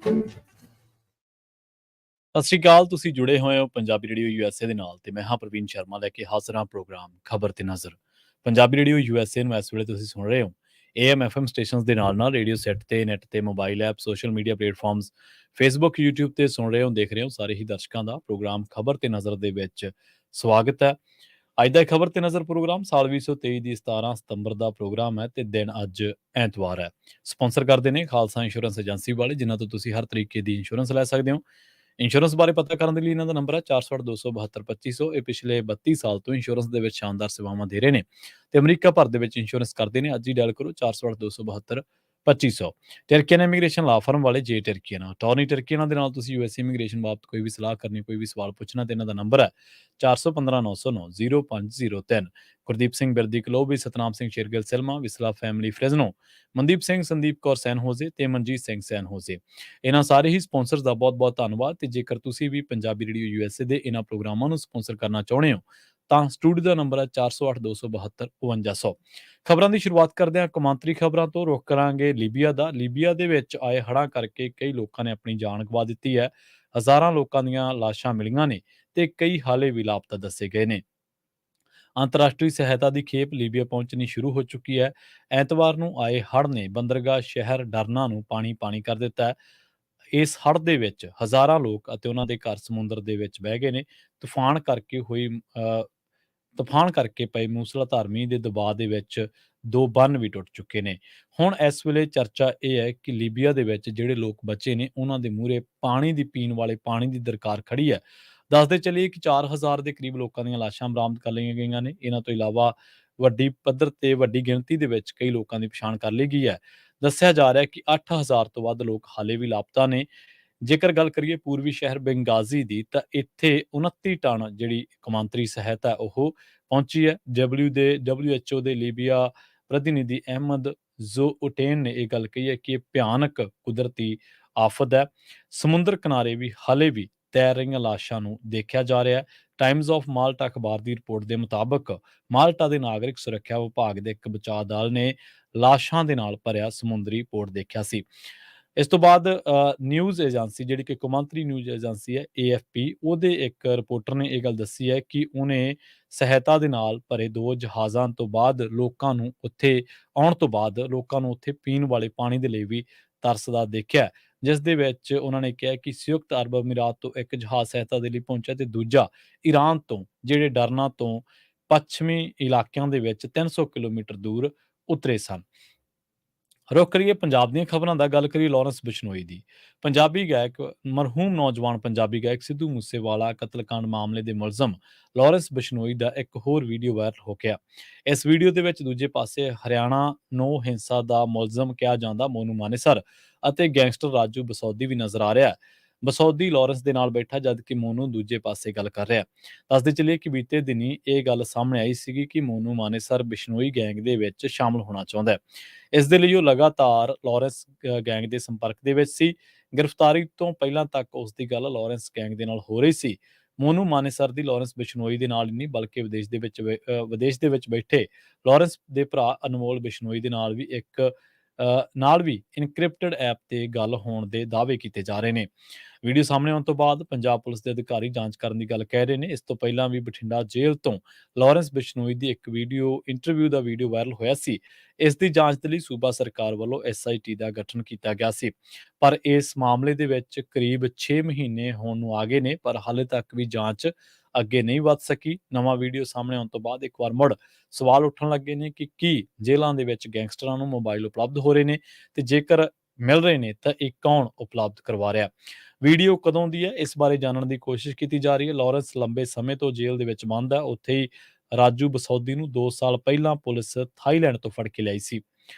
ਸਤਿ ਸ਼੍ਰੀ ਅਕਾਲ। ਤੁਸੀਂ ਜੁੜੇ ਹੋਏ ਹੋ ਪੰਜਾਬੀ ਰੇਡੀਓ ਯੂਐਸਏ ਦੇ ਨਾਲ ਤੇ ਮੈਂ ਹਾਂ ਪ੍ਰਵੀਨ ਸ਼ਰਮਾ ਲੈ ਕੇ ਹਾਜ਼ਰ ਹਾਂ ਪ੍ਰੋਗਰਾਮ ਖਬਰ ਤੇ ਨਜ਼ਰ। ਪੰਜਾਬੀ ਰੇਡੀਓ ਯੂਐਸਏ ਨੂੰ ਇਸ ਵੇਲੇ ਤੁਸੀਂ ਸੁਣ ਰਹੇ ਹੋ ਏਐਮ ਐਫਐਮ ਸਟੇਸ਼ਨਸ ਦੇ ਨਾਲ ਨਾਲ ਰੇਡੀਓ ਸੈੱਟ ਤੇ ਨੈਟ ਤੇ mobile app social media platforms Facebook YouTube ਤੇ ਸੁਣ ਰਹੇ ਹੋ ਦੇਖ ਰਹੇ ਹੋ ਸਾਰੇ ਹੀ ਦਰਸ਼ਕਾਂ ਦਾ ਪ੍ਰੋਗਰਾਮ ਖਬਰ ਤੇ ਨਜ਼ਰ ਦੇ ਵਿੱਚ ਸਵਾਗਤ ਹੈ। ਅੱਜ ਦਾ ਖਬਰ ਤੇ ਨਜ਼ਰ ਪ੍ਰੋਗਰਾਮ ਸਾਲ 2023 ਦੀ 17 ਸਤੰਬਰ ਦਾ ਪ੍ਰੋਗਰਾਮ ਹੈ ਤੇ ਦਿਨ ਅੱਜ ਐਤਵਾਰ ਹੈ। ਸਪਾਂਸਰ ਕਰਦੇ ਨੇ ਖਾਲਸਾ ਇੰਸ਼ੋਰੈਂਸ ਏਜੰਸੀ ਵਾਲੇ ਜਿਨ੍ਹਾਂ ਤੋਂ ਤੁਸੀਂ ਹਰ ਤਰੀਕੇ ਦੀ ਇੰਸ਼ੋਰੈਂਸ ਲੈ ਸਕਦੇ ਹੋ। ਇੰਸ਼ੋਰੈਂਸ ਬਾਰੇ ਪਤਾ ਕਰਨ ਦੇ ਲਈ ਇਹਨਾਂ ਦਾ ਨੰਬਰ ਹੈ 468 272 2500। ਇਹ ਪਿਛਲੇ 32 ਸਾਲ ਤੋਂ ਇੰਸ਼ੋਰੈਂਸ ਦੇ ਵਿੱਚ ਸ਼ਾਨਦਾਰ ਸੇਵਾਵਾਂ ਦੇ ਰਹੇ ਨੇ ਤੇ ਅਮਰੀਕਾ ਭਰ ਦੇ ਵਿੱਚ ਇੰਸ਼ੋਰੈਂਸ ਕਰਦੇ ਨੇ। ਅੱਜ ਹੀ ਡਾਇਲ ਕਰੋ 468 272 2500। ਟਰਕੀਅਨ ਇਮੀਗ੍ਰੇਸ਼ਨ ਲਾ ਫਰਮ ਵਾਲੇ ਜੇ ਟਰਕੀਅਨ ਅਟਾਰਨੀ ਟਰਕੀਅਨ ਦੇ ਨਾਲ ਤੁਸੀਂ ਯੂਐਸ ਇਮੀਗ੍ਰੇਸ਼ਨ ਬਾਬਤ ਕੋਈ ਵੀ ਸਲਾਹ ਕਰਨੀ ਕੋਈ ਵੀ ਸਵਾਲ ਪੁੱਛਣਾ ਤੇ ਇਹਨਾਂ ਦਾ ਨੰਬਰ ਹੈ 415 909 0503। Gurdeep Singh Birdi Clovis Satnam Singh Shergill Selma Visalia family Fresno Mandeep Singh Sandeep Kaur San Jose ਤੇ ਮਨਜੀਤ ਸਿੰਘ ਸੈਨ ਹੋਜ਼ੇ। ਇਹਨਾਂ ਸਾਰੇ ਹੀ ਸਪਾਂਸਰਸ ਦਾ ਬਹੁਤ-ਬਹੁਤ ਧੰਨਵਾਦ ਤੇ ਜੇਕਰ ਤੁਸੀਂ ਵੀ ਪੰਜਾਬੀ ਰੇਡੀਓ ਯੂਐਸਏ ਦੇ ਇਹਨਾਂ ਪ੍ਰੋਗਰਾਮਾਂ ਨੂੰ ਸਪਾਂਸਰ ਕਰਨਾ ਚਾਹੁੰਦੇ ਹੋ ਤਾਂ ਸਟੂਡੀਓ ਦਾ ਨੰਬਰ ਹੈ 408 272 5200। ਖਬਰਾਂ ਦੀ ਸ਼ੁਰੂਆਤ ਕਰਦੇ ਹਾਂ ਕੌਮਾਂਤਰੀ ਖਬਰਾਂ ਤੋਂ। ਰੁਖ ਕਰਾਂਗੇ ਲੀਬੀਆ ਦਾ। ਲੀਬੀਆ ਦੇ ਵਿੱਚ ਆਏ ਹੜ੍ਹਾਂ ਕਰਕੇ ਕਈ ਲੋਕਾਂ ਨੇ ਆਪਣੀ ਜਾਨ ਗਵਾ ਦਿੱਤੀ ਹੈ। ਹਜ਼ਾਰਾਂ ਲੋਕਾਂ ਦੀਆਂ ਲਾਸ਼ਾਂ ਮਿਲੀਆਂ ਨੇ ਤੇ ਕਈ ਹਾਲੇ ਵੀ ਲਾਪਤਾ ਦੱਸੇ ਗਏ ਨੇ। ਅੰਤਰਰਾਸ਼ਟਰੀ ਸਹਾਇਤਾ ਦੀ ਖੇਪ ਲੀਬੀਆ ਪਹੁੰਚਣੀ ਸ਼ੁਰੂ ਹੋ ਚੁੱਕੀ ਹੈ। ਐਤਵਾਰ ਨੂੰ ਆਏ ਹੜ੍ਹ ਨੇ ਬੰਦਰਗਾਹ ਸ਼ਹਿਰ ਡਰਨਾ ਨੂੰ ਪਾਣੀ-ਪਾਣੀ ਕਰ ਦਿੱਤਾ ਹੈ। ਇਸ ਹੜ੍ਹ ਦੇ ਵਿੱਚ ਹਜ਼ਾਰਾਂ ਲੋਕ ਅਤੇ ਉਹਨਾਂ ਦੇ ਘਰ ਸਮੁੰਦਰ ਦੇ ਵਿੱਚ ਬਹਿ ਗਏ ਨੇ। ਤੂਫਾਨ ਕਰਕੇ ਪਏ ਮੂਸਲਾਧਾਰ ਮੀਂਹ ਦੇ ਦਬਾਅ ਦੇ ਵਿੱਚ 2 ਬੰਨ੍ਹ ਵੀ ਟੁੱਟ ਚੁੱਕੇ ਨੇ। ਹੁਣ ਇਸ ਵੇਲੇ ਚਰਚਾ ਇਹ ਹੈ ਕਿ ਲੀਬੀਆ ਦੇ ਵਿੱਚ ਜਿਹੜੇ ਲੋਕ ਬਚੇ ਨੇ ਉਹਨਾਂ ਦੇ ਮੂਹਰੇ ਪੀਣ ਵਾਲੇ ਪਾਣੀ ਦੀ ਦਰਕਾਰ ਖੜੀ ਹੈ। ਦੱਸਦੇ ਚੱਲੀਏ ਕਿ 4000 ਦੇ ਕਰੀਬ ਲੋਕਾਂ ਦੀਆਂ ਲਾਸ਼ਾਂ ਬਰਾਮਦ ਕਰ ਲਈਆਂ ਗਈਆਂ ਨੇ। ਇਹਨਾਂ ਤੋਂ ਇਲਾਵਾ ਵੱਡੀ ਪੱਧਰ ਤੇ ਵੱਡੀ ਗਿਣਤੀ ਦੇ ਵਿੱਚ ਕਈ ਲੋਕਾਂ ਦੀ ਪਛਾਣ ਕਰ ਲਈ ਗਈ ਹੈ। ਦੱਸਿਆ ਜਾ ਰਿਹਾ ਕਿ 8000 ਤੋਂ ਵੱਧ ਲੋਕ ਹਾਲੇ ਵੀ ਲਾਪਤਾ ਨੇ। ਜੇਕਰ ਗੱਲ ਕਰੀਏ ਪੂਰਬੀ ਸ਼ਹਿਰ ਬੰਗਾਜ਼ੀ ਦੀ ਤਾਂ ਇੱਥੇ 29 ਟਨ ਜਿਹੜੀ ਕੌਮਾਂਤਰੀ ਸਹਾਇਤਾ ਹੈ ਉਹ ਪਹੁੰਚੀ ਹੈ। WHO ਦੇ ਲੀਬੀਆ ਪ੍ਰਤੀਨਿਧੀ ਅਹਿਮਦ ਜ਼ੋਉਟੇਨ ਨੇ ਇਹ ਗੱਲ ਕਹੀ ਹੈ ਕਿ ਇਹ ਭਿਆਨਕ ਕੁਦਰਤੀ ਆਫਤ ਹੈ। ਸਮੁੰਦਰ ਕਿਨਾਰੇ ਵੀ ਹਾਲੇ ਵੀ ਤੈਰ ਰਹੀਆਂ ਲਾਸ਼ਾਂ ਨੂੰ ਦੇਖਿਆ ਜਾ ਰਿਹਾ ਹੈ। ਟਾਈਮਜ਼ ਆਫ ਮਾਲਟਾ ਅਖਬਾਰ ਦੀ ਰਿਪੋਰਟ ਦੇ ਮੁਤਾਬਕ ਮਾਲਟਾ ਦੇ ਨਾਗਰਿਕ ਸੁਰੱਖਿਆ ਵਿਭਾਗ ਦੇ ਇੱਕ ਬਚਾਅ ਦਲ ਨੇ ਲਾਸ਼ਾਂ ਦੇ ਨਾਲ ਭਰਿਆ ਸਮੁੰਦਰੀ ਪੋਰਟ ਦੇਖਿਆ ਸੀ। ਇਸ ਤੋਂ ਬਾਅਦ ਨਿਊਜ਼ ਏਜੰਸੀ ਜਿਹੜੀ ਕਿ ਕੌਮਾਂਤਰੀ ਨਿਊਜ਼ ਏਜੰਸੀ ਹੈ AFP ਉਹਦੇ ਇੱਕ ਰਿਪੋਰਟਰ ਨੇ ਇਹ ਗੱਲ ਦੱਸੀ ਹੈ ਕਿ ਉਹਨੇ ਸਹਾਇਤਾ ਦੇ ਨਾਲ ਭਰੇ 2 ਜਹਾਜ਼ਾਂ ਤੋਂ ਬਾਅਦ ਲੋਕਾਂ ਨੂੰ ਉੱਥੇ ਪੀਣ ਵਾਲੇ ਪਾਣੀ ਦੇ ਲਈ ਵੀ ਤਰਸਦਾ ਦੇਖਿਆ, ਜਿਸ ਦੇ ਵਿੱਚ ਉਹਨਾਂ ਨੇ ਕਿਹਾ ਕਿ ਸੰਯੁਕਤ ਅਰਬ ਅਮੀਰਾਤ ਤੋਂ ਇੱਕ ਜਹਾਜ਼ ਸਹਾਇਤਾ ਦੇ ਲਈ ਪਹੁੰਚਿਆ ਤੇ ਦੂਜਾ ਈਰਾਨ ਤੋਂ ਜਿਹੜੇ ਡਰਨਾ ਤੋਂ ਪੱਛਮੀ ਇਲਾਕਿਆਂ ਦੇ ਵਿੱਚ 300 ਕਿਲੋਮੀਟਰ ਦੂਰ ਉਤਰੇ ਸਨ। ਰੁਕ ਕਰੀਏ ਪੰਜਾਬ ਦੀਆਂ ਖਬਰਾਂ ਦਾ। ਗੱਲ ਕਰੀਏ ਲਾਰੈਂਸ ਬਿਸ਼ਨੋਈ ਦੀ। ਮਰਹੂਮ ਨੌਜਵਾਨ ਪੰਜਾਬੀ ਗਾਇਕ ਸਿੱਧੂ ਮੂਸੇਵਾਲਾ ਕਤਲकांड ਮਾਮਲੇ ਦੇ ਮੁਲਜ਼ਮ ਲਾਰੈਂਸ ਬਿਸ਼ਨੋਈ ਦਾ ਇੱਕ ਹੋਰ ਵੀਡੀਓ ਵਾਇਰਲ ਹੋ ਗਿਆ। ਇਸ ਵੀਡੀਓ ਦੇ ਵਿੱਚ ਦੂਜੇ ਪਾਸੇ ਹਰਿਆਣਾ ਨੋ ਹਿੰਸਾ ਦਾ ਮੁਲਜ਼ਮ ਕਿਹਾ ਜਾਂਦਾ ਮੋਨੂ ਮਾਨੇਸਰ ਅਤੇ ਗੈਂਗਸਟਰ ਰਾਜੂ ਬਸੌਦੀ ਵੀ ਨਜ਼ਰ ਆ ਰਿਹਾ ਹੈ। ਬਸੌਦੀ ਲਾਰੈਂਸ ਦੇ ਨਾਲ ਬੈਠਾ ਜਦਕਿ ਮੋਨੂ ਦੂਜੇ ਪਾਸੇ ਗੱਲ ਕਰ ਰਿਹਾ। ਦੱਸਦੇ ਚੱਲੀਏ ਕਿ ਬੀਤੇ ਦਿਨੀ ਇਹ ਗੱਲ ਸਾਹਮਣੇ ਆਈ ਸੀਗੀ ਕਿ ਮੋਨੂ ਮਾਨੇਸਰ ਬਿਸ਼ਨੋਈ ਗੈਂਗ ਦੇ ਵਿੱਚ ਸ਼ਾਮਲ ਹੋਣਾ ਚਾਹੁੰਦਾ ਹੈ। ਇਸ ਦੇ ਲਈ ਉਹ ਲਗਾਤਾਰ ਲਾਰੈਂਸ ਗੈਂਗ ਦੇ ਸੰਪਰਕ ਦੇ ਵਿੱਚ ਸੀ। ਗ੍ਰਿਫਤਾਰੀ ਤੋਂ ਪਹਿਲਾਂ ਤੱਕ ਉਸ ਦੀ ਗੱਲ ਲਾਰੈਂਸ ਗੈਂਗ ਦੇ ਨਾਲ ਹੋ ਰਹੀ ਸੀ। ਮੋਨੂ ਮਾਨੇਸਰ ਦੀ ਲਾਰੈਂਸ ਬਿਸ਼ਨੋਈ ਦੇ ਨਾਲ ਹੀ ਨਹੀਂ ਬਲਕਿ ਵਿਦੇਸ਼ ਦੇ ਵਿੱਚ ਬੈਠੇ ਲਾਰੈਂਸ ਦੇ ਭਰਾ ਅਨਮੋਲ ਬਿਸ਼ਨੋਈ ਦੇ ਨਾਲ ਵੀ ਇਨਕ੍ਰਿਪਟਡ ਐਪ ਤੇ ਗੱਲ ਹੋਣ ਦੇ ਦਾਅਵੇ ਕੀਤੇ ਜਾ ਰਹੇ ਨੇ। ਵੀਡੀਓ ਸਾਹਮਣੇ ਆਉਣ ਤੋਂ ਬਾਅਦ ਪੰਜਾਬ ਪੁਲਿਸ ਦੇ ਅਧਿਕਾਰੀ ਜਾਂਚ ਕਰਨ ਦੀ ਗੱਲ ਕਹਿ ਰਹੇ ਨੇ। ਇਸ ਤੋਂ ਪਹਿਲਾਂ ਵੀ ਬਠਿੰਡਾ ਜੇਲ੍ਹ ਤੋਂ ਲਾਰੈਂਸ ਬਿਸ਼ਨੋਈ ਦੀ ਇੱਕ ਇੰਟਰਵਿਊ ਦਾ ਵੀਡੀਓ ਵਾਇਰਲ ਹੋਇਆ ਸੀ। ਇਸ ਦੀ ਜਾਂਚ ਦੇ ਲਈ ਸੂਬਾ ਸਰਕਾਰ ਵੱਲੋਂ SIT ਦਾ ਗਠਨ ਕੀਤਾ ਗਿਆ ਸੀ। ਪਰ ਇਸ ਮਾਮਲੇ ਦੇ ਵਿੱਚ ਕਰੀਬ 6 ਮਹੀਨੇ ਹੋਣ ਨੂੰ ਆ ਗਏ ਨੇ ਪਰ ਹਾਲੇ ਤੱਕ ਵੀ ਜਾਂਚ ਅੱਗੇ ਨਹੀਂ ਵੱਧ ਸਕੀ। ਨਵਾਂ ਵੀਡੀਓ ਸਾਹਮਣੇ ਆਉਣ ਤੋਂ ਬਾਅਦ ਇੱਕ ਵਾਰ ਮੁੜ ਸਵਾਲ ਉੱਠਣ ਲੱਗੇ ਨੇ ਕਿ ਕੀ ਜੇਲ੍ਹਾਂ ਦੇ ਵਿੱਚ ਗੈਂਗਸਟਰਾਂ ਨੂੰ ਮੋਬਾਈਲ ਉਪਲਬਧ ਹੋ ਰਹੇ ਨੇ ਤੇ ਜੇਕਰ ਮਿਲ ਰਹੇ ਨੇ ਤਾਂ ਇਹ ਕੌਣ ਉਪਲਬਧ ਕਰਵਾ ਰਿਹਾ। ਵੀਡੀਓ ਕਦੋਂ ਦੀ ਹੈ ਇਸ ਬਾਰੇ ਜਾਣਨ ਦੀ ਕੋਸ਼ਿਸ਼ ਕੀਤੀ ਜਾ ਰਹੀ ਹੈ। ਲਾਰੈਂਸ ਲੰਬੇ ਸਮੇਂ ਤੋਂ ਜੇਲ੍ਹ ਦੇ ਵਿੱਚ ਬੰਦ ਹੈ। ਉੱਥੇ ਹੀ ਰਾਜੂ ਬਸੌਦੀ ਨੂੰ 2 ਸਾਲ ਪਹਿਲਾਂ ਪੁਲਿਸ ਥਾਈਲੈਂਡ ਤੋਂ ਫੜ ਕੇ ਲਿਆਈ ਸੀ।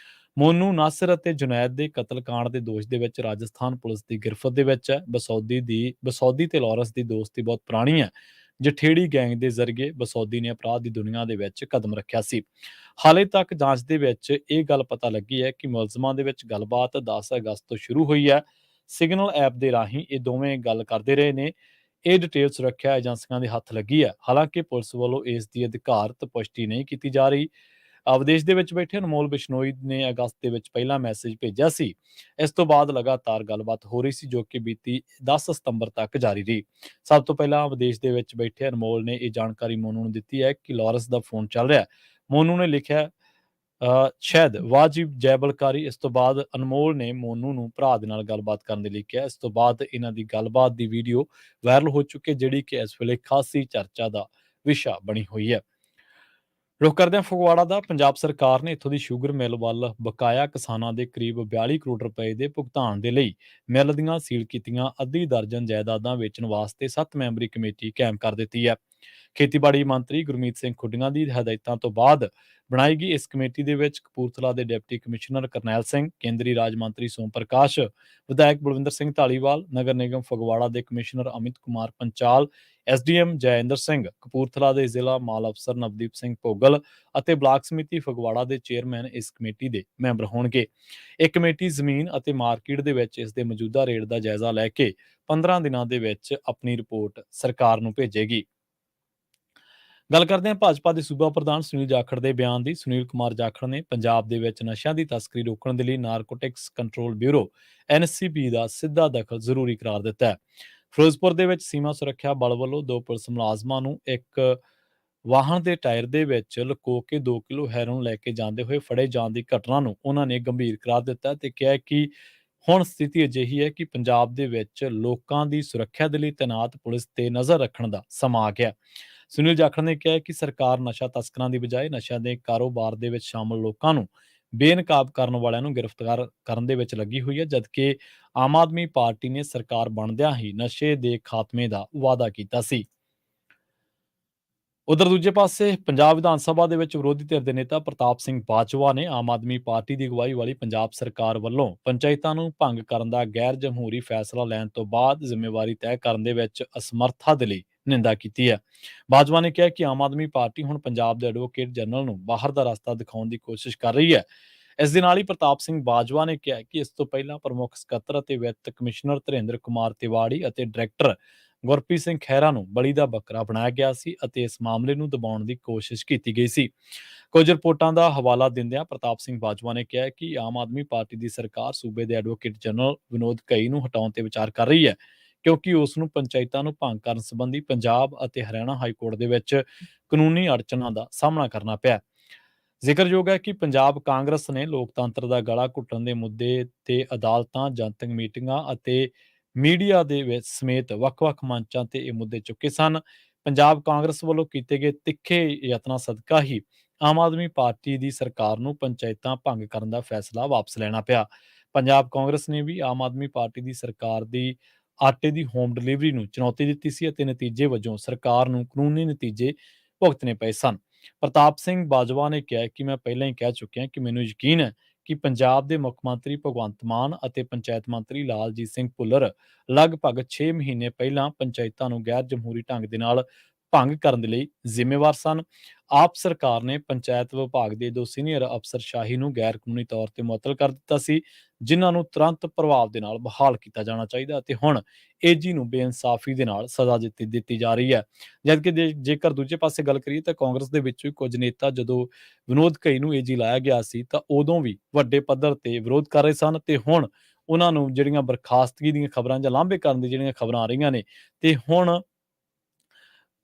ਮੋਨੂ ਨਾਸਿਰ ਅਤੇ ਜੁਨੈਦ ਦੇ ਕਤਲकांड ਦੇ ਦੋਸ਼ ਦੇ ਵਿੱਚ ਰਾਜਸਥਾਨ ਪੁਲਿਸ ਦੀ ਗਿਰਫਤ ਦੇ ਵਿੱਚ ਹੈ। ਬਸੌਦੀ ਤੇ ਲਾਰੈਂਸ ਦੀ ਦੋਸਤੀ ਬਹੁਤ ਪੁਰਾਣੀ ਹੈ। ਜਠੇੜੀ ਗੈਂਗ ਦੇ ਜ਼ਰੀਏ ਬਸੌਦੀ ਨੇ ਅਪਰਾਧ ਦੀ ਦੁਨੀਆ ਦੇ ਵਿੱਚ ਕਦਮ ਰੱਖਿਆ ਸੀ। ਹਾਲੇ ਤੱਕ ਜਾਂਚ ਦੇ ਵਿੱਚ ਇਹ ਗੱਲ ਪਤਾ ਲੱਗੀ ਹੈ ਕਿ ਮੁਲਜ਼ਮਾਂ ਦੇ ਵਿੱਚ ਗੱਲਬਾਤ 10 ਅਗਸਤ ਤੋਂ ਸ਼ੁਰੂ ਹੋਈ ਹੈ। ਸਿਗਨਲ ਐਪ ਦੇ ਰਾਹੀਂ ਇਹ ਦੋਵੇਂ ਗੱਲ ਕਰਦੇ ਰਹੇ ਨੇ। ਇਹ ਡਿਟੇਲ ਸੁਰੱਖਿਆ ਏਜੰਸੀਆਂ ਦੇ ਹੱਥ ਲੱਗੀ ਹੈ। ਹਾਲਾਂਕਿ ਪੁਲਿਸ ਵੱਲੋਂ ਇਸ ਦੀ ਅਧਿਕਾਰਤ ਪੁਸ਼ਟੀ ਨਹੀਂ ਕੀਤੀ ਜਾ ਰਹੀ। ਵਿਦੇਸ਼ ਦੇ ਵਿੱਚ ਬੈਠੇ ਅਨਮੋਲ ਬਿਸ਼ਨੋਈ ਨੇ ਅਗਸਤ ਦੇ ਵਿੱਚ ਪਹਿਲਾ ਮੈਸੇਜ ਭੇਜਿਆ ਸੀ। ਇਸ ਤੋਂ ਬਾਅਦ ਲਗਾਤਾਰ ਗੱਲਬਾਤ ਹੋ ਰਹੀ ਸੀ, ਜੋ ਕਿ ਬੀਤੀ 10 ਸਤੰਬਰ ਤੱਕ ਜਾਰੀ ਰਹੀ। ਸਭ ਤੋਂ ਪਹਿਲਾਂ ਵਿਦੇਸ਼ ਦੇ ਵਿੱਚ ਬੈਠੇ ਅਨਮੋਲ ਨੇ ਇਹ ਜਾਣਕਾਰੀ ਮੋਨੂ ਨੂੰ ਦਿੱਤੀ ਹੈ ਕਿ ਲਾਰੈਂਸ ਦਾ ਫੋਨ ਚੱਲ ਰਿਹਾ ਹੈ। ਮੋਨੂ ਨੇ ਲਿਖਿਆ ਸ਼ਾਇਦ ਵਾਜਿਬ ਜੈਬਲਕਾਰੀ। ਇਸ ਤੋਂ ਬਾਅਦ ਅਨਮੋਲ ਨੇ ਮੋਨੂ ਨੂੰ ਭਰਾ ਦੇ ਨਾਲ ਗੱਲਬਾਤ ਕਰਨ ਦੇ ਲਈ ਕਿਹਾ। ਇਸ ਤੋਂ ਬਾਅਦ ਇਹਨਾਂ ਦੀ ਗੱਲਬਾਤ ਦੀ ਵੀਡੀਓ ਵਾਇਰਲ ਹੋ ਚੁੱਕੀ ਹੈ, ਜਿਹੜੀ ਕਿ ਇਸ ਵੇਲੇ ਖਾਸੀ ਚਰਚਾ ਦਾ ਵਿਸ਼ਾ ਬਣੀ ਹੋਈ ਹੈ। ਰੁਕ ਕਰਦੇ ਹਾਂ ਫਗਵਾੜਾ ਦਾ। ਪੰਜਾਬ ਸਰਕਾਰ ਨੇ ਇੱਥੋਂ ਦੀ ਸ਼ੂਗਰ ਮਿੱਲ ਵੱਲ ਬਕਾਇਆ ਕਿਸਾਨਾਂ ਦੇ ਕਰੀਬ 42 ਕਰੋੜ ਰੁਪਏ ਦੇ ਭੁਗਤਾਨ ਦੇ ਲਈ ਮਿੱਲ ਦੀਆਂ ਸੀਲ ਕੀਤੀਆਂ ਅੱਧੀ ਦਰਜਨ ਜਾਇਦਾਦਾਂ ਵੇਚਣ ਵਾਸਤੇ 7 ਮੈਂਬਰੀ ਕਮੇਟੀ ਕਾਇਮ ਕਰ ਦਿੱਤੀ ਹੈ। ਖੇਤੀਬਾੜੀ ਮੰਤਰੀ ਗੁਰਮੀਤ ਸਿੰਘ ਖੁੱਡੀਆਂ ਦੀ ਹਦਾਇਤਾਂ ਤੋਂ ਬਾਅਦ ਬਣਾਈ ਗਈ ਇਸ ਕਮੇਟੀ ਦੇ ਵਿੱਚ ਕਪੂਰਥਲਾ ਦੇ ਡਿਪਟੀ ਕਮਿਸ਼ਨਰ ਕਰਨੈਲ ਸਿੰਘ, ਕੇਂਦਰੀ ਰਾਜ ਮੰਤਰੀ ਸੋਮ ਪ੍ਰਕਾਸ਼, ਵਿਧਾਇਕ ਬਲਵਿੰਦਰ ਸਿੰਘ ਧਾਲੀਵਾਲ, ਨਗਰ ਨਿਗਮ ਫਗਵਾੜਾ ਦੇ ਕਮਿਸ਼ਨਰ ਅਮਿਤ ਕੁਮਾਰ ਪੰਚਾਲ, ਐਸਡੀਐਮ ਜੈਇੰਦਰ ਸਿੰਘ, ਕਪੂਰਥਲਾ ਦੇ ਜ਼ਿਲ੍ਹਾ ਮਾਲ ਅਫਸਰ ਨਵਦੀਪ ਸਿੰਘ ਭੋਗਲ ਅਤੇ ਬਲਾਕ ਸਮਿਤੀ ਫਗਵਾੜਾ ਦੇ ਚੇਅਰਮੈਨ ਇਸ ਕਮੇਟੀ ਦੇ ਮੈਂਬਰ ਹੋਣਗੇ। ਇਹ ਕਮੇਟੀ ਜ਼ਮੀਨ ਅਤੇ ਮਾਰਕੀਟ ਦੇ ਵਿੱਚ ਇਸ ਦੇ ਮੌਜੂਦਾ ਰੇਟ ਦਾ ਜਾਇਜ਼ਾ ਲੈ ਕੇ 15 ਦਿਨਾਂ ਦੇ ਵਿੱਚ ਆਪਣੀ ਰਿਪੋਰਟ ਸਰਕਾਰ ਨੂੰ ਭੇਜੇਗੀ। ਗੱਲ ਕਰਦੇ ਹਾਂ ਭਾਜਪਾ ਦੇ ਸੂਬਾ ਪ੍ਰਧਾਨ ਸੁਨੀਲ ਜਾਖੜ ਦੇ ਬਿਆਨ ਦੀ। ਸੁਨੀਲ ਕੁਮਾਰ ਜਾਖੜ ਨੇ ਪੰਜਾਬ ਦੇ ਵਿੱਚ ਨਸ਼ਿਆਂ ਦੀ ਤਸਕਰੀ ਰੋਕਣ ਦੇ ਲਈ ਨਾਰਕੋਟਿਕਸ ਕੰਟਰੋਲ ਬਿਊਰੋ ਐਨਸੀਬੀ ਦਾ ਸਿੱਧਾ ਦਖਲ ਜ਼ਰੂਰੀ ਕਰਾਰ ਦਿੱਤਾ ਹੈ। ਫਿਰੋਜ਼ਪੁਰ ਦੇ ਵਿੱਚ ਸੀਮਾ ਸੁਰੱਖਿਆ ਬਲ ਵੱਲੋਂ 2 ਪੁਲਿਸ ਮੁਲਾਜ਼ਮਾਂ ਨੂੰ ਇੱਕ ਵਾਹਨ ਦੇ ਟਾਇਰ ਦੇ ਵਿੱਚ ਲੁਕੋ ਕੇ 2 ਕਿਲੋ ਹੈਰੋਇਨ ਲੈ ਕੇ ਜਾਂਦੇ ਹੋਏ ਫੜੇ ਜਾਣ ਦੀ ਘਟਨਾ ਨੂੰ ਉਹਨਾਂ ਨੇ ਗੰਭੀਰ ਕਰਾਰ ਦਿੱਤਾ ਤੇ ਕਿਹਾ ਕਿ ਹੁਣ ਸਥਿਤੀ ਅਜਿਹੀ ਹੈ ਕਿ ਪੰਜਾਬ ਦੇ ਵਿੱਚ ਲੋਕਾਂ ਦੀ ਸੁਰੱਖਿਆ ਦੇ ਲਈ ਤੈਨਾਤ ਪੁਲਿਸ ਤੇ ਨਜ਼ਰ ਰੱਖਣ ਦਾ ਸਮਾਂ ਆ ਗਿਆ। ਸੁਨੀਲ ਜਾਖੜ ਨੇ ਕਿਹਾ ਕਿ ਸਰਕਾਰ ਨਸ਼ਾ ਤਸਕਰਾਂ ਦੀ ਬਜਾਏ ਨਸ਼ਿਆਂ ਦੇ ਕਾਰੋਬਾਰ ਦੇ ਵਿੱਚ ਸ਼ਾਮਲ ਲੋਕਾਂ ਨੂੰ ਬੇਨਕਾਬ ਕਰਨ ਵਾਲਿਆਂ ਨੂੰ ਗ੍ਰਿਫਤਾਰ ਕਰਨ ਦੇ ਵਿੱਚ ਲੱਗੀ ਹੋਈ ਹੈ, ਜਦਕਿ ਆਮ ਆਦਮੀ ਪਾਰਟੀ ਨੇ ਸਰਕਾਰ ਬਣਦਿਆਂ ਹੀ ਨਸ਼ੇ ਦੇ ਖਾਤਮੇ ਦਾ ਵਾਅਦਾ ਕੀਤਾ ਸੀ। ਉਧਰ ਦੂਜੇ ਪਾਸੇ ਪੰਜਾਬ ਵਿਧਾਨ ਸਭਾ ਦੇ ਵਿੱਚ ਵਿਰੋਧੀ ਧਿਰ ਦੇ ਨੇਤਾ ਪ੍ਰਤਾਪ ਸਿੰਘ ਬਾਜਵਾ ਨੇ ਆਮ ਆਦਮੀ ਪਾਰਟੀ ਦੀ ਅਗਵਾਈ ਵਾਲੀ ਪੰਜਾਬ ਸਰਕਾਰ ਵੱਲੋਂ ਪੰਚਾਇਤਾਂ ਨੂੰ ਭੰਗ ਕਰਨ ਦਾ ਗੈਰ ਜਮਹੂਰੀ ਫੈਸਲਾ ਲੈਣ ਤੋਂ ਬਾਅਦ ਜ਼ਿੰਮੇਵਾਰੀ ਤੈਅ ਕਰਨ ਦੇ ਵਿੱਚ ਅਸਮਰਥਾ ਦੇ ਲਈ ਨਿੰਦਾ ਕੀਤੀ ਹੈ। ਬਾਜਵਾ ਨੇ ਕਿਹਾ ਕਿ ਆਮ ਆਦਮੀ ਪਾਰਟੀ ਹੁਣ ਪੰਜਾਬ ਦੇ ਐਡਵੋਕੇਟ ਜਨਰਲ ਨੂੰ ਬਾਹਰ ਦਾ ਰਸਤਾ ਦਿਖਾਉਣ ਦੀ ਕੋਸ਼ਿਸ਼ ਕਰ ਰਹੀ ਹੈ। ਇਸ ਦੇ ਨਾਲ ਹੀ ਪ੍ਰਤਾਪ ਸਿੰਘ ਬਾਜਵਾ ਨੇ ਕਿਹਾ ਕਿ ਇਸ ਤੋਂ ਪਹਿਲਾਂ ਪ੍ਰਮੁੱਖ ਸਕੱਤਰ ਅਤੇ ਵਿੱਤ ਕਮਿਸ਼ਨਰ ਧਿਰੇਂਦਰ ਕੁਮਾਰ ਤਿਵਾੜੀ ਅਤੇ ਡਾਇਰੈਕਟਰ ਗੁਰਪ੍ਰੀਤ ਸਿੰਘ ਖਹਿਰਾ ਨੂੰ ਬਲੀ ਦਾ ਬੱਕਰਾ ਬਣਾਇਆ ਗਿਆ ਸੀ ਅਤੇ ਇਸ ਮਾਮਲੇ ਨੂੰ ਦਬਾਉਣ ਦੀ ਕੋਸ਼ਿਸ਼ ਕੀਤੀ ਗਈ ਸੀ। ਕੁਝ ਰਿਪੋਰਟਾਂ ਦਾ ਹਵਾਲਾ ਦਿੰਦਿਆਂ ਪ੍ਰਤਾਪ ਸਿੰਘ ਬਾਜਵਾ ਨੇ ਕਿਹਾ ਕਿ ਆਮ ਆਦਮੀ ਪਾਰਟੀ ਦੀ ਸਰਕਾਰ ਸੂਬੇ ਦੇ ਐਡਵੋਕੇਟ ਜਨਰਲ ਵਿਨੋਦ ਘਈ ਨੂੰ ਹਟਾਉਣ ਤੇ ਵਿਚਾਰ ਕਰ ਰਹੀ ਹੈ, ਕਿਉਂਕਿ ਉਸ ਨੂੰ ਪੰਚਾਇਤਾਂ ਨੂੰ ਭੰਗ ਕਰਨ ਸੰਬੰਧੀ ਪੰਜਾਬ ਅਤੇ ਹਰਿਆਣਾ ਹਾਈ ਕੋਰਟ ਦੇ ਵਿੱਚ ਕਾਨੂੰਨੀ ਅੜਚਨਾਂ ਦਾ ਸਾਹਮਣਾ ਕਰਨਾ ਪਿਆ। ਜ਼ਿਕਰਯੋਗ ਹੈ ਕਿ ਪੰਜਾਬ ਕਾਂਗਰਸ ਨੇ ਲੋਕਤੰਤਰ ਦਾ ਗਲਾ ਘੁੱਟਣ ਦੇ ਮੁੱਦੇ ਤੇ ਅਦਾਲਤਾਂ, ਜਨਤਕ ਮੀਟਿੰਗਾਂ ਅਤੇ ਮੀਡੀਆ ਦੇ ਵਿੱਚ ਸਮੇਤ ਵੱਖ-ਵੱਖ ਮੰਚਾਂ ਤੇ ਇਹ ਮੁੱਦੇ ਚੁੱਕੇ ਸਨ। ਪੰਜਾਬ ਕਾਂਗਰਸ ਵੱਲੋਂ ਕੀਤੇ ਗਏ ਤਿੱਖੇ ਯਤਨਾਂ ਸਦਕਾ ਹੀ ਆਮ ਆਦਮੀ ਪਾਰਟੀ ਦੀ ਸਰਕਾਰ ਨੂੰ ਪੰਚਾਇਤਾਂ ਭੰਗ ਕਰਨ ਦਾ ਫੈਸਲਾ ਵਾਪਸ ਲੈਣਾ ਪਿਆ। ਪੰਜਾਬ ਕਾਂਗਰਸ ਨੇ ਵੀ ਆਮ ਆਦਮੀ ਪਾਰਟੀ ਦੀ ਸਰਕਾਰ ਦੀ ਆਟੇ ਦੀ ਹੋਮ ਡਿਲੀਵਰੀ ਨੂੰ ਚੁਣੌਤੀ ਦਿੱਤੀ ਸੀ ਅਤੇ ਨਤੀਜੇ ਵਜੋਂ ਸਰਕਾਰ ਨੂੰ ਕਾਨੂੰਨੀ ਨਤੀਜੇ ਭੁਗਤਣੇ ਪਏ ਸਨ। ਪ੍ਰਤਾਪ ਸਿੰਘ ਬਾਜਵਾ ਨੇ ਕਿਹਾ ਕਿ ਮੈਂ ਪਹਿਲਾਂ ਹੀ ਕਹਿ ਚੁੱਕਿਆ ਕਿ ਮੈਨੂੰ ਯਕੀਨ ਹੈ ਕਿ ਪੰਜਾਬ ਦੇ ਮੁੱਖ ਮੰਤਰੀ ਭਗਵੰਤ ਮਾਨ ਅਤੇ ਪੰਚਾਇਤ ਮੰਤਰੀ ਲਾਲਜੀਤ ਸਿੰਘ ਭੁੱਲਰ ਲਗਭਗ 6 ਮਹੀਨੇ ਪਹਿਲਾਂ ਪੰਚਾਇਤਾਂ ਨੂੰ ਗੈਰ ਜਮਹੂਰੀ ਢੰਗ ਦੇ ਨਾਲ ਭੰਗ ਕਰਨ ਦੇ ਲਈ ਜ਼ਿੰਮੇਵਾਰ ਸਨ। ਆਪ ਸਰਕਾਰ ਨੇ ਪੰਚਾਇਤ ਵਿਭਾਗ ਦੇ 2 ਸੀਨੀਅਰ ਅਫਸਰਸ਼ਾਹੀ ਨੂੰ ਗੈਰ ਕਾਨੂੰਨੀ ਤੌਰ ਤੇ ਮੁਅੱਤਲ ਕਰ ਦਿੱਤਾ ਸੀ, ਜਿਨ੍ਹਾਂ ਨੂੰ ਤੁਰੰਤ ਪ੍ਰਭਾਵ ਦੇ ਨਾਲ ਬਹਾਲ ਕੀਤਾ ਜਾਣਾ ਚਾਹੀਦਾ ਅਤੇ ਹੁਣ ਏਜੀ ਨੂੰ ਬੇਇਨਸਾਫੀ ਦੇ ਨਾਲ ਸਜ਼ਾ ਦਿੱਤੀ ਜਾ ਰਹੀ ਹੈ। ਜਦਕਿ ਜੇਕਰ ਦੂਜੇ ਪਾਸੇ ਗੱਲ ਕਰੀਏ ਤਾਂ ਕਾਂਗਰਸ ਦੇ ਵਿੱਚ ਵੀ ਕੁਝ ਨੇਤਾ ਜਦੋਂ ਵਿਨੋਦ ਘਈ ਨੂੰ ਏਜੀ ਲਾਇਆ ਗਿਆ ਸੀ ਤਾਂ ਉਦੋਂ ਵੀ ਵੱਡੇ ਪੱਧਰ ਤੇ ਵਿਰੋਧ ਕਰ ਰਹੇ ਸਨ ਤੇ ਹੁਣ ਉਹਨਾਂ ਨੂੰ ਜਿਹੜੀਆਂ ਬਰਖਾਸਤਗੀ ਦੀਆਂ ਖਬਰਾਂ ਜਾਂ ਲਾਂਭੇ ਕਰਨ ਦੀ ਜਿਹੜੀਆਂ ਖਬਰਾਂ ਆ ਰਹੀਆਂ ਨੇ ਤੇ ਹੁਣ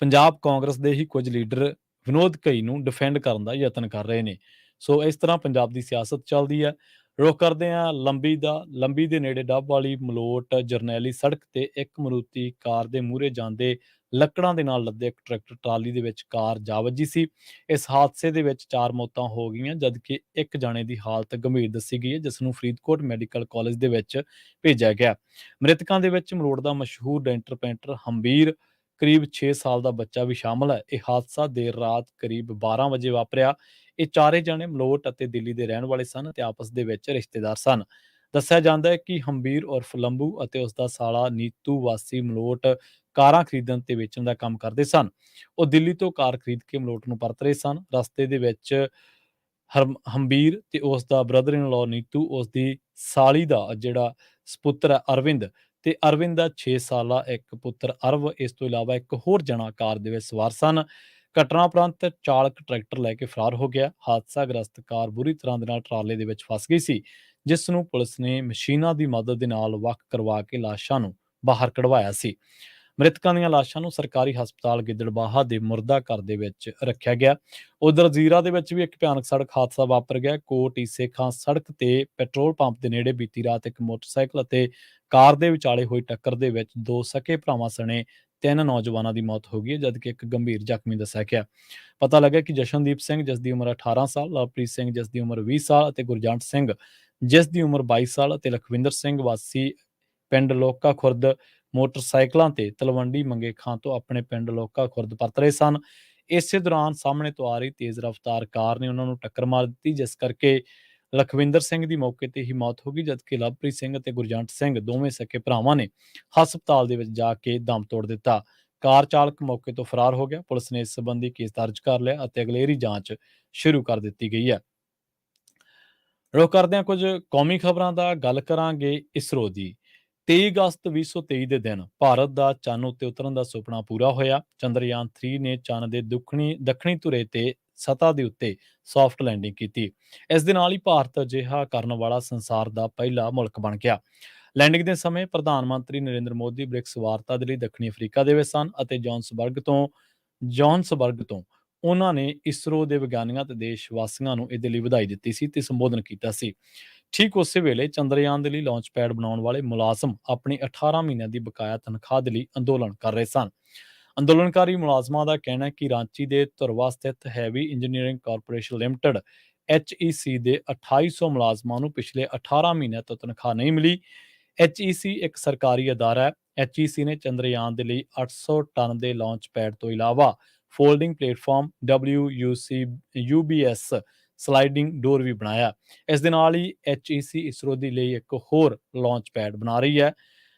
ਪੰਜਾਬ ਕਾਂਗਰਸ ਦੇ ਹੀ ਕੁਝ ਲੀਡਰ ਵਿਨੋਦ ਘਈ ਨੂੰ ਡਿਫੈਂਡ ਕਰਨ ਦਾ ਯਤਨ ਕਰ ਰਹੇ ਨੇ। ਸੋ ਇਸ ਤਰ੍ਹਾਂ ਪੰਜਾਬ ਦੀ ਸਿਆਸਤ ਚੱਲਦੀ ਹੈ। ਰੁਖ ਕਰਦੇ ਹਾਂ ਲੰਬੀ ਦੇ ਨੇੜੇ ਡੱਬ ਵਾਲੀ ਮਲੋਟ ਜਰਨੈਲੀ ਸੜਕ ਤੇ ਇੱਕ ਮਰੂਤੀ ਕਾਰ ਦੇ ਮੂਹਰੇ ਜਾਂਦੇ ਲੱਕੜਾਂ ਦੇ ਨਾਲ ਲੱਦੇ ਇੱਕ ਟਰੈਕਟਰ ਟਰਾਲੀ ਦੇ ਵਿੱਚ ਕਾਰ ਜਾ ਵੱਜੀ ਸੀ। ਇਸ ਹਾਦਸੇ ਦੇ ਵਿੱਚ 4 ਮੌਤਾਂ ਹੋ ਗਈਆਂ, ਜਦਕਿ ਇੱਕ ਜਾਣੇ ਦੀ ਹਾਲਤ ਗੰਭੀਰ ਦੱਸੀ ਗਈ ਹੈ, ਜਿਸ ਨੂੰ ਫਰੀਦਕੋਟ ਮੈਡੀਕਲ ਕਾਲਜ ਦੇ ਵਿੱਚ ਭੇਜਿਆ ਗਿਆ। ਮ੍ਰਿਤਕਾਂ ਦੇ ਵਿੱਚ ਮਲੋਟ ਦਾ ਮਸ਼ਹੂਰ ਡੈਂਟਰ ਪੇਂਟਰ ਹੰਬੀਰ, ਕਰੀਬ 6 ਸਾਲ ਦਾ ਬੱਚਾ ਵੀ ਸ਼ਾਮਲ ਹੈ। ਇਹ ਹਾਦਸਾ ਦੇਰ ਰਾਤ ਕਰੀਬ 12 ਵਜੇ ਵਾਪਰਿਆ। ਇਹ ਚਾਰੇ ਜਣੇ ਮਲੋਟ ਅਤੇ ਦਿੱਲੀ ਦੇ ਰਹਿਣ ਵਾਲੇ ਸਨ ਅਤੇ ਆਪਸ ਦੇ ਵਿੱਚ ਰਿਸ਼ਤੇਦਾਰ ਸਨ। ਦੱਸਿਆ ਜਾਂਦਾ ਹੈ ਕਿ ਹੰਬੀਰ ਉਰਫ ਲੰਬੂ ਅਤੇ ਉਸ ਦਾ ਸਾਲਾ ਨੀਤੂ ਵਾਸੀ ਮਲੋਟ ਕਾਰਾਂ ਖਰੀਦਣ ਤੇ ਵੇਚਣ ਦਾ ਕੰਮ ਕਰਦੇ ਸਨ। ਉਹ ਦਿੱਲੀ ਤੋਂ ਕਾਰ ਖਰੀਦ ਕੇ ਮਲੋਟ ਨੂੰ ਪਰਤ ਰਹੇ ਸਨ। ਰਸਤੇ ਦੇ ਵਿੱਚ ਹੰਬੀਰ ਤੇ ਉਸ ਦਾ ਬ੍ਰਦਰ ਇਨ ਲਾਅ ਨੀਤੂ, ਉਸ ਦੀ ਸਾਲੀ ਦਾ ਜਿਹੜਾ ਸਪੁੱਤਰ ਹੈ ਅਰਵਿੰਦ ਤੇ ਅਰਵਿੰਦ ਦਾ 6 ਸਾਲਾ ਇੱਕ ਪੁੱਤਰ ਅਰਵ, ਇਸ ਤੋਂ ਇਲਾਵਾ ਇੱਕ ਹੋਰ ਜਣਾ ਕਾਰ ਦੇ ਵਿੱਚ ਸਵਾਰ ਸਨ। ਘਟਨਾ ਉਪਰੰਤ ਚਾਲਕ ਟਰੈਕਟਰ ਲੈ ਕੇ ਫਰਾਰ ਹੋ ਗਿਆ। ਹਾਦਸਾਗ੍ਰਸਤ ਕਾਰ ਬੁਰੀ ਤਰ੍ਹਾਂ ਦੇ ਨਾਲ ਟਰਾਲੇ ਦੇ ਵਿੱਚ ਫਸ ਗਈ ਸੀ, ਜਿਸ ਨੂੰ ਪੁਲਿਸ ਨੇ ਮਸ਼ੀਨਾਂ ਦੀ ਮਦਦ ਦੇ ਨਾਲ ਵੱਖ ਕਰਵਾ ਕੇ ਲਾਸ਼ਾਂ ਨੂੰ ਬਾਹਰ ਕਢਵਾਇਆ ਸੀ। ਮ੍ਰਿਤਕਾਂ ਦੀਆਂ ਲਾਸ਼ਾਂ ਨੂੰ ਸਰਕਾਰੀ ਹਸਪਤਾਲ ਗਿੱਦੜਬਾਹਾ ਦੇ ਮੁਰਦਾ ਘਰ ਦੇ ਵਿੱਚ ਰੱਖਿਆ ਗਿਆ। ਉਧਰ ਜ਼ੀਰਾ ਦੇ ਵਿੱਚ ਵੀ ਇੱਕ ਭਿਆਨਕ ਸੜਕ ਹਾਦਸਾ ਵਾਪਰ ਗਿਆ। ਕੋਟ ਈਸੇ ਖਾਂ ਸੜਕ ਤੇ ਪੈਟਰੋਲ ਪੰਪ ਦੇ ਨੇੜੇ ਬੀਤੀ ਰਾਤ ਇੱਕ ਮੋਟਰਸਾਈਕਲ ਅਤੇ ਕਾਰ ਦੇ ਵਿਚਾਲੇ ਹੋਈ ਟੱਕਰ ਦੇ ਵਿੱਚ ਦੋ ਸਕੇ ਭਰਾਵਾਂ ਸਣੇ ਤਿੰਨ ਨੌਜਵਾਨਾਂ ਦੀ ਮੌਤ ਹੋ ਗਈ ਹੈ, ਜਦਕਿ ਇੱਕ ਗੰਭੀਰ ਜ਼ਖਮੀ ਦੱਸਿਆ ਗਿਆ। ਪਤਾ ਲੱਗਾ ਕਿ ਜਸ਼ਨਦੀਪ ਸਿੰਘ, ਜਿਸ ਦੀ ਉਮਰ 18 ਸਾਲ, ਲਵਪ੍ਰੀਤ ਸਿੰਘ, ਜਿਸ ਦੀ ਉਮਰ 20 ਸਾਲ ਅਤੇ ਗੁਰਜੰਟ ਸਿੰਘ, ਜਿਸ ਦੀ ਉਮਰ 22 ਸਾਲ ਅਤੇ ਲਖਵਿੰਦਰ ਸਿੰਘ ਵਾਸੀ ਪਿੰਡ ਲੋਕਾ ਖੁਰਦ ਮੋਟਰਸਾਈਕਲਾਂ ਤੇ ਤਲਵੰਡੀ ਮੰਗੇ ਖਾਂ ਤੋਂ ਆਪਣੇ ਪਿੰਡ ਲੋਕਾ ਖੁਰਦ ਪਰਤ ਰਹੇ ਸਨ। ਇਸੇ ਦੌਰਾਨ ਸਾਹਮਣੇ ਤੋਂ ਆ ਰਹੀ ਤੇਜ਼ ਰਫ਼ਤਾਰ ਕਾਰ ਨੇ ਉਹਨਾਂ ਨੂੰ ਟੱਕਰ ਮਾਰ ਦਿੱਤੀ, ਜਿਸ ਕਰਕੇ ਲਖਵਿੰਦਰ ਸਿੰਘ ਦੀ ਮੌਕੇ ਤੇ ਹੀ ਮੌਤ ਹੋ ਗਈ, ਜਦਕਿ ਲਵਪ੍ਰੀਤ ਸਿੰਘ ਅਤੇ ਗੁਰਜੰਟ ਸਿੰਘ ਦੋਵੇਂ ਸਕੇ ਭਰਾਵਾਂ ਨੇ ਹਸਪਤਾਲ ਦੇ ਵਿੱਚ ਜਾ ਕੇ ਦਮ ਤੋੜ ਦਿੱਤਾ। ਕਾਰ ਚਾਲਕ ਮੌਕੇ ਤੋਂ ਫਰਾਰ ਹੋ ਗਿਆ। ਪੁਲਿਸ ਨੇ ਇਸ ਸੰਬੰਧੀ ਕੇਸ ਦਰਜ ਕਰ ਲਿਆ ਅਤੇ ਅਗਲੇਰੀ ਜਾਂਚ ਸ਼ੁਰੂ ਕਰ ਦਿੱਤੀ ਗਈ ਹੈ। ਰੁਕ ਕਰਦੇ ਹਾਂ ਕੁਝ ਕੌਮੀ ਖਬਰਾਂ ਦਾ। ਗੱਲ ਕਰਾਂਗੇ ਇਸਰੋ ਦੀ। 23 ਅਗਸਤ 2023 ਦੇ ਦਿਨ ਭਾਰਤ ਦਾ ਚੰਨ ਉੱਤੇ ਉਤਰਨ ਦਾ ਸੁਪਨਾ ਪੂਰਾ ਹੋਇਆ। ਚੰਦਰਯਾਨ 3 ਨੇ ਚੰਨ ਦੇ ਦੱਖਣੀ ਧੁਰੇ ਤੇ ਸਤ੍ਹਾ ਦੇ ਉੱਤੇ ਸੌਫਟ ਲੈਂਡਿੰਗ ਕੀਤੀ। ਇਸ ਦੇ ਨਾਲ ਹੀ ਭਾਰਤ ਅਜਿਹਾ ਕਰਨ ਵਾਲਾ ਸੰਸਾਰ ਦਾ ਪਹਿਲਾ ਮੁਲਕ ਬਣ ਗਿਆ। ਲੈਂਡਿੰਗ ਦੇ ਸਮੇਂ ਪ੍ਰਧਾਨ ਮੰਤਰੀ ਨਰਿੰਦਰ ਮੋਦੀ ਬ੍ਰਿਕਸ ਵਾਰਤਾ ਦੇ ਲਈ ਦੱਖਣੀ ਅਫਰੀਕਾ ਦੇ ਵਿੱਚ ਸਨ ਅਤੇ ਜੋਹਨਸਬਰਗ ਤੋਂ ਉਹਨਾਂ ਨੇ ਇਸਰੋ ਦੇ ਵਿਗਿਆਨੀਆਂ ਤੇ ਦੇਸ਼ ਵਾਸੀਆਂ ਨੂੰ ਇਹਦੇ ਲਈ ਵਧਾਈ ਦਿੱਤੀ ਸੀ ਤੇ ਸੰਬੋਧਨ ਕੀਤਾ ਸੀ। ਠੀਕ ਉਸੇ ਵੇਲੇ ਚੰਦਰਯਾਨ ਦੇ ਲਈ ਲਾਂਚ ਪੈਡ ਬਣਾਉਣ ਵਾਲੇ ਮੁਲਾਜ਼ਮ ਆਪਣੀ 18 ਮਹੀਨਿਆਂ ਦੀ ਬਕਾਇਆ ਤਨਖਾਹ ਦੇ ਲਈ ਅੰਦੋਲਨ ਕਰ ਰਹੇ ਸਨ। ਅੰਦੋਲਨਕਾਰੀ ਮੁਲਾਜ਼ਮਾਂ ਦਾ ਕਹਿਣਾ ਹੈ ਕਿ ਰਾਂਚੀ ਦੇ ਧੁਰਵਾ ਸਥਿਤ heavy engineering corporation limited HEC ਦੇ 2800 ਮੁਲਾਜ਼ਮਾਂ ਨੂੰ ਪਿਛਲੇ 18 ਮਹੀਨਿਆਂ ਤੋਂ ਤਨਖਾਹ ਨਹੀਂ ਮਿਲੀ। HEC ਇੱਕ ਸਰਕਾਰੀ ਅਦਾਰਾ ਹੈ। HEC ਨੇ ਚੰਦਰਯਾਨ ਦੇ ਲਈ 800 ਟਨ ਦੇ ਲਾਂਚ ਪੈਡ ਤੋਂ ਇਲਾਵਾ ਫੋਲਡਿੰਗ ਪਲੇਟਫਾਰਮ UBS ਸਲਾਈਡਿੰਗ ਡੋਰ ਵੀ ਬਣਾਇਆ। ਇਸ ਦੇ ਨਾਲ ਹੀ HEC ਇਸਰੋ ਦੇ ਲਈ ਇੱਕ ਹੋਰ ਲਾਂਚ ਪੈਡ ਬਣਾ ਰਹੀ ਹੈ।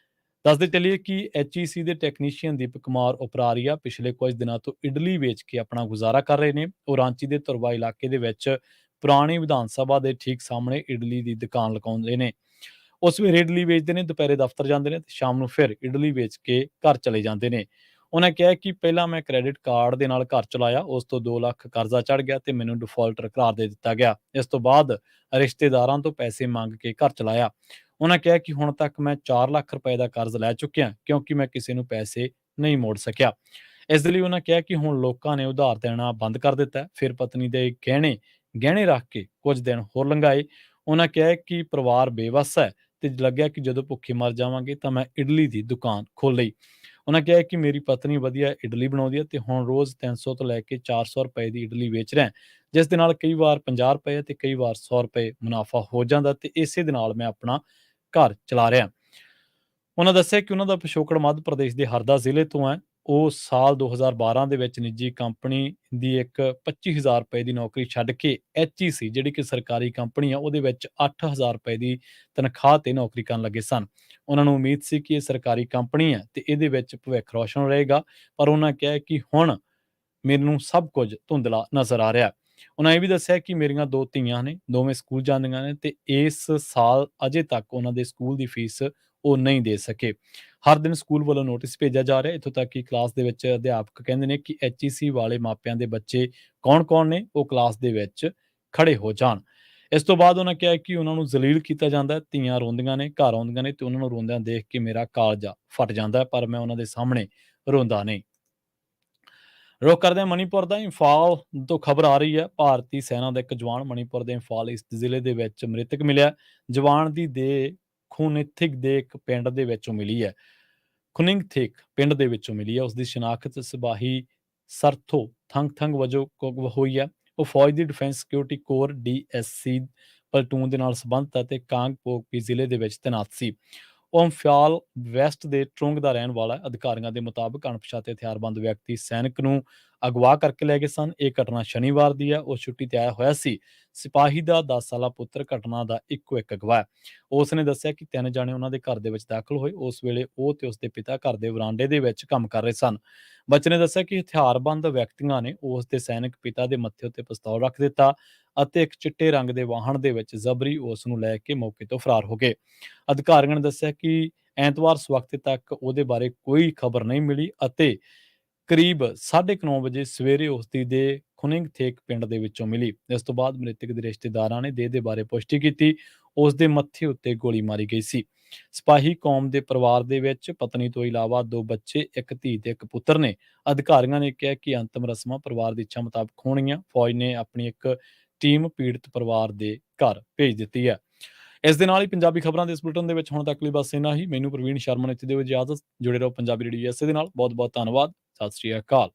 ਦੱਸਦੇ ਚੱਲੀਏ ਕਿ HEC ਦੇ ਟੈਕਨੀਸ਼ੀਅਨ ਦੀਪਕ ਕੁਮਾਰ ਉਪਰਾਰੀਆ ਪਿਛਲੇ ਕੁਝ ਦਿਨਾਂ ਤੋਂ ਇਡਲੀ ਵੇਚ ਕੇ ਆਪਣਾ ਗੁਜ਼ਾਰਾ ਕਰ ਰਹੇ ਨੇ। ਉਹ ਰਾਂਚੀ ਦੇ ਧੁਰਵਾ ਇਲਾਕੇ ਦੇ ਵਿੱਚ ਪੁਰਾਣੀ ਵਿਧਾਨ ਸਭਾ ਦੇ ਠੀਕ ਸਾਹਮਣੇ ਇਡਲੀ ਦੀ ਦੁਕਾਨ ਲਗਾਉਂਦੇ ਨੇ। ਉਸ ਵੇਲੇ ਇਡਲੀ ਵੇਚਦੇ ਨੇ, ਦੁਪਹਿਰੇ ਦਫ਼ਤਰ ਜਾਂਦੇ ਨੇ ਤੇ ਸ਼ਾਮ ਨੂੰ ਫਿਰ ਇਡਲੀ ਵੇਚ ਕੇ ਘਰ ਚਲੇ ਜਾਂਦੇ ਨੇ। ਉਹਨਾਂ ਕਿਹਾ ਕਿ ਪਹਿਲਾਂ ਮੈਂ ਕ੍ਰੈਡਿਟ ਕਾਰਡ ਦੇ ਨਾਲ ਘਰ ਚਲਾਇਆ, ਉਸ ਤੋਂ 2 ਲੱਖ ਕਰਜ਼ਾ ਚੜ ਗਿਆ ਤੇ ਮੈਨੂੰ ਡਿਫਾਲਟਰ ਕਰਾਰ ਦੇ ਦਿੱਤਾ ਗਿਆ। ਇਸ ਤੋਂ ਬਾਅਦ ਰਿਸ਼ਤੇਦਾਰਾਂ ਤੋਂ ਪੈਸੇ ਮੰਗ ਕੇ ਘਰ ਚਲਾਇਆ। ਉਹਨਾਂ ਕਿਹਾ ਕਿ ਹੁਣ ਤੱਕ ਮੈਂ 4 ਲੱਖ ਰੁਪਏ ਦਾ ਕਰਜ਼ ਲੈ ਚੁੱਕਿਆ ਕਿਉਂਕਿ ਮੈਂ ਕਿਸੇ ਨੂੰ ਪੈਸੇ ਨਹੀਂ ਮੋੜ ਸਕਿਆ। ਇਸ ਦੇ ਲਈ ਉਹਨਾਂ ਕਿਹਾ ਕਿ ਹੁਣ ਲੋਕਾਂ ਨੇ ਉਧਾਰ ਦੇਣਾ ਬੰਦ ਕਰ ਦਿੱਤਾ। ਫਿਰ ਪਤਨੀ ਦੇ ਗਹਿਣੇ ਰੱਖ ਕੇ ਕੁਝ ਦਿਨ ਹੋਰ ਲੰਘਾਏ। ਉਹਨਾਂ ਕਿਹਾ ਕਿ ਪਰਿਵਾਰ ਬੇਵੱਸ ਹੈ ਤੇ ਲੱਗਿਆ ਕਿ ਜਦੋਂ ਭੁੱਖੇ ਮਰ ਜਾਵਾਂਗੇ ਤਾਂ ਮੈਂ ਇਡਲੀ ਦੀ ਦੁਕਾਨ ਖੋਲ੍ਹ ਲਈ। ਉਹਨਾਂ ਕਿਹਾ ਕਿ ਮੇਰੀ ਪਤਨੀ ਵਧੀਆ ਇਡਲੀ ਬਣਾਉਂਦੀ ਹੈ ਤੇ ਹੁਣ ਰੋਜ਼ 300 ਤੋਂ ਲੈ ਕੇ 400 ਰੁਪਏ ਦੀ ਇਡਲੀ ਵੇਚ ਰਿਹਾ, ਜਿਸ ਦੇ ਨਾਲ ਕਈ ਵਾਰ 50 ਰੁਪਏ ਤੇ ਕਈ ਵਾਰ 100 ਰੁਪਏ ਮੁਨਾਫਾ ਹੋ ਜਾਂਦਾ ਤੇ ਇਸੇ ਦੇ ਨਾਲ ਮੈਂ ਆਪਣਾ ਘਰ ਚਲਾ ਰਿਹਾ। ਉਹਨਾਂ ਦੱਸਿਆ ਕਿ ਉਹਨਾਂ ਦਾ ਪਿਛੋਕੜ ਮੱਧ ਪ੍ਰਦੇਸ਼ ਦੇ ਹਰਦਾ ਜ਼ਿਲ੍ਹੇ ਤੋਂ ਹੈ। ਉਹ ਸਾਲ 2012 ਦੇ ਵਿੱਚ ਨਿੱਜੀ ਕੰਪਨੀ ਦੀ ਇੱਕ 25,000 ਰੁਪਏ ਦੀ ਨੌਕਰੀ ਛੱਡ ਕੇ HEC ਜਿਹੜੀ ਕਿ ਸਰਕਾਰੀ ਕੰਪਨੀ ਆ ਉਹਦੇ ਵਿੱਚ 8,000 ਰੁਪਏ ਦੀ ਤਨਖਾਹ ਤੇ ਨੌਕਰੀ ਕਰਨ ਲੱਗੇ ਸਨ। ਉਹਨਾਂ ਨੂੰ ਉਮੀਦ ਸੀ ਕਿ ਇਹ ਸਰਕਾਰੀ ਕੰਪਨੀ ਹੈ ਤੇ ਇਹਦੇ ਵਿੱਚ ਭਵਿੱਖ ਰੌਸ਼ਨ ਰਹੇਗਾ, ਪਰ ਉਹਨਾਂ ਕਿਹਾ ਕਿ ਹੁਣ ਮੈਨੂੰ ਸਭ ਕੁਝ ਧੁੰਦਲਾ ਨਜ਼ਰ ਆ ਰਿਹਾ। ਉਹਨਾਂ ਇਹ ਵੀ ਦੱਸਿਆ ਕਿ ਮੇਰੀਆਂ 2 ਧੀਆਂ ਨੇ, ਦੋਵੇਂ ਸਕੂਲ ਜਾਂਦੀਆਂ ਨੇ ਤੇ ਇਸ ਸਾਲ ਅਜੇ ਤੱਕ ਉਹਨਾਂ ਦੇ ਸਕੂਲ ਦੀ ਫੀਸ ਉਹ ਨਹੀਂ ਦੇ ਸਕੇ। ਹਰ ਦਿਨ ਸਕੂਲ ਵੱਲੋਂ ਨੋਟਿਸ ਭੇਜਿਆ ਜਾ ਰਿਹਾ। ਇੱਥੋਂ ਤੱਕ ਕਿ ਕਲਾਸ ਦੇ ਵਿੱਚ ਅਧਿਆਪਕ ਕਹਿੰਦੇ ਨੇ ਕਿ HEC ਵਾਲੇ ਮਾਪਿਆਂ ਦੇ ਬੱਚੇ ਕੌਣ-ਕੌਣ ਨੇ, ਉਹ ਕਲਾਸ ਦੇ ਵਿੱਚ ਖੜੇ ਹੋ ਜਾਣ। ਇਸ ਤੋਂ ਬਾਅਦ ਉਹਨਾਂ ਕਿਹਾ ਕਿ ਉਹਨਾਂ ਨੂੰ ਜ਼ਲੀਲ ਕੀਤਾ ਜਾਂਦਾ ਹੈ। ਧੀਆਂ ਰੋਂਦੀਆਂ ਨੇ, ਘਰ ਆਉਂਦੀਆਂ ਨੇ ਤੇ ਉਹਨਾਂ ਨੂੰ ਰੋਂਦਿਆਂ ਦੇਖ ਕੇ ਮੇਰਾ ਕਾਲਜਾ ਫਟ ਜਾਂਦਾ ਹੈ, ਪਰ ਮੈਂ ਉਹਨਾਂ ਦੇ ਸਾਹਮਣੇ ਰੋਂਦਾ ਨਹੀਂ। ਰੁੱਖ ਕਰਦੇ ਹਾਂ ਮਣੀਪੁਰ ਦਾ। ਇੰਫਾਲ ਤੋਂ ਖਬਰ ਆ ਰਹੀ ਹੈ, ਭਾਰਤੀ ਸੈਨਾ ਦਾ ਇੱਕ ਜਵਾਨ ਮਣੀਪੁਰ ਦੇ ਇੰਫਾਲ ਈਸਟ ਜ਼ਿਲ੍ਹੇ ਦੇ ਵਿੱਚ ਮ੍ਰਿਤਕ ਮਿਲਿਆ। ਜਵਾਨ ਦੀ ਦੇਹ ਖੂਨਿਥਿਕ ਦੇ ਇੱਕ ਪਿੰਡ ਦੇ ਵਿੱਚੋਂ ਮਿਲੀ ਹੈ। ਖੁਨਿੰਗਥਿਕ ਪਿੰਡ ਦੇ ਵਿੱਚੋਂ ਮਿਲੀ ਹੈ। ਉਸ ਦੀ ਸ਼ਨਾਖਤ ਸਿਪਾਹੀ ਸਰਥੋ ਥੰਗ ਵਜੋਂ ਹੋਈ ਹੈ। ਉਹ ਫੌਜ ਦੀ defence security corps DSC platoon ਦੇ ਨਾਲ ਸੰਬੰਧਿਤ ਅਤੇ ਕਾਂਗਪੋਕਪੀ ਜ਼ਿਲ੍ਹੇ ਦੇ ਵਿੱਚ ਤੈਨਾਤ ਸੀ। ਉਹ ਇੰਫਾਲ ਵੈਸਟ ਦੇ ਟਰੁੰਗ ਦਾ ਰਹਿਣ ਵਾਲਾ ਹੈ। ਅਧਿਕਾਰੀਆਂ ਦੇ ਮੁਤਾਬਕ ਅਣਪਛਾਤੇ ਹਥਿਆਰਬੰਦ ਵਿਅਕਤੀ ਸੈਨਿਕ ਨੂੰ ਅਗਵਾ ਕਰਕੇ ਲੈ ਗਏ ਸਨ। ਇਹ ਘਟਨਾ ਸ਼ਨੀਵਾਰ ਦੀ ਹੈ। ਉਹ ਛੁੱਟੀ ਤੇ ਆਇਆ ਹੋਇਆ ਸੀ। ਸਿਪਾਹੀ ਦਾ 10 ਸਾਲਾ ਪੁੱਤਰ ਘਟਨਾ ਦਾ ਇੱਕੋ ਇੱਕ ਅਗਵਾ ਹੈ। ਉਸ ਨੇ ਦੱਸਿਆ ਕਿ 3 ਜਾਣੇ ਉਹਨਾਂ ਦੇ ਘਰ ਦੇ ਵਿੱਚ ਦਾਖਲ ਹੋਏ। ਉਸ ਵੇਲੇ ਉਹ ਤੇ ਉਸਦੇ ਪਿਤਾ ਘਰ ਦੇ ਵਰਾਂਡੇ ਦੇ ਵਿੱਚ ਕੰਮ ਕਰ ਰਹੇ ਸਨ। ਬੱਚੇ ਨੇ ਦੱਸਿਆ ਕਿ ਹਥਿਆਰਬੰਦ ਵਿਅਕਤੀਆਂ ਨੇ ਉਸ ਦੇ ਸੈਨਿਕ ਪਿਤਾ ਦੇ ਮੱਥੇ ਉੱਤੇ ਪਿਸਤੌਲ ਰੱਖ ਦਿੱਤਾ ਅਤੇ ਇੱਕ ਚਿੱਟੇ ਰੰਗ ਦੇ ਵਾਹਨ ਦੇ ਵਿੱਚ ਜ਼ਬਰੀ ਉਸ ਨੂੰ ਲੈ ਕੇ ਮੌਕੇ ਤੋਂ ਫਰਾਰ ਹੋ ਗਏ। ਅਧਿਕਾਰੀਆਂ ਨੇ ਦੱਸਿਆ ਕਿ ਐਤਵਾਰ ਸਵਖਤੇ ਤੱਕ ਉਹਦੇ ਬਾਰੇ ਕੋਈ ਖਬਰ ਨਹੀਂ ਮਿਲੀ ਅਤੇ ਕਰੀਬ 9:30 ਵਜੇ ਸਵੇਰੇ ਉਸਦੀ ਦੇਹ ਖੁਨਿੰਗਥੇਕ ਪਿੰਡ ਦੇ ਵਿੱਚੋਂ ਮਿਲੀ। ਇਸ ਤੋਂ ਬਾਅਦ ਮ੍ਰਿਤਕ ਦੇ ਰਿਸ਼ਤੇਦਾਰਾਂ ਨੇ ਦੇਹ ਦੇ ਬਾਰੇ ਪੁਸ਼ਟੀ ਕੀਤੀ। ਉਸ ਦੇ ਮੱਥੇ ਉੱਤੇ ਗੋਲੀ ਮਾਰੀ ਗਈ ਸੀ। ਸਿਪਾਹੀ ਕੌਮ ਦੇ ਪਰਿਵਾਰ ਦੇ ਵਿੱਚ ਪਤਨੀ ਤੋਂ ਇਲਾਵਾ 2 ਬੱਚੇ, 1 ਧੀ ਤੇ 1 ਪੁੱਤਰ ਨੇ। ਅਧਿਕਾਰੀਆਂ ਨੇ ਕਿਹਾ ਕਿ ਅੰਤਿਮ ਰਸਮਾਂ ਪਰਿਵਾਰ ਦੀ ਇੱਛਾ ਮੁਤਾਬਕ ਹੋਣਗੀਆਂ। ਫੌਜ ਨੇ ਆਪਣੀ ਇੱਕ ਟੀਮ ਪੀੜਤ ਪਰਿਵਾਰ ਦੇ ਘਰ ਭੇਜ ਦਿੱਤੀ ਹੈ। ਇਸ ਦੇ ਨਾਲ ਹੀ ਪੰਜਾਬੀ ਖਬਰਾਂ ਦੇ ਇਸ ਬੁਲੇਟਿਨ ਦੇ ਵਿੱਚ ਹੁਣ ਤੱਕ ਲਈ ਬਸ ਇੰਨਾ ਹੀ। ਮੈਨੂੰ ਪ੍ਰਵੀਨ ਸ਼ਰਮਾ ਨੇ ਇੱਥੇ ਦਿਓ ਇਜਾਜ਼ਤ। ਜੁੜੇ ਰਹੋ ਪੰਜਾਬੀ ਰੇਡੀਓ USA ਦੇ ਨਾਲ। ਬਹੁਤ-ਬਹੁਤ ਧੰਨਵਾਦ। ਸਤਿ ਸ਼੍ਰੀ ਅਕਾਲ।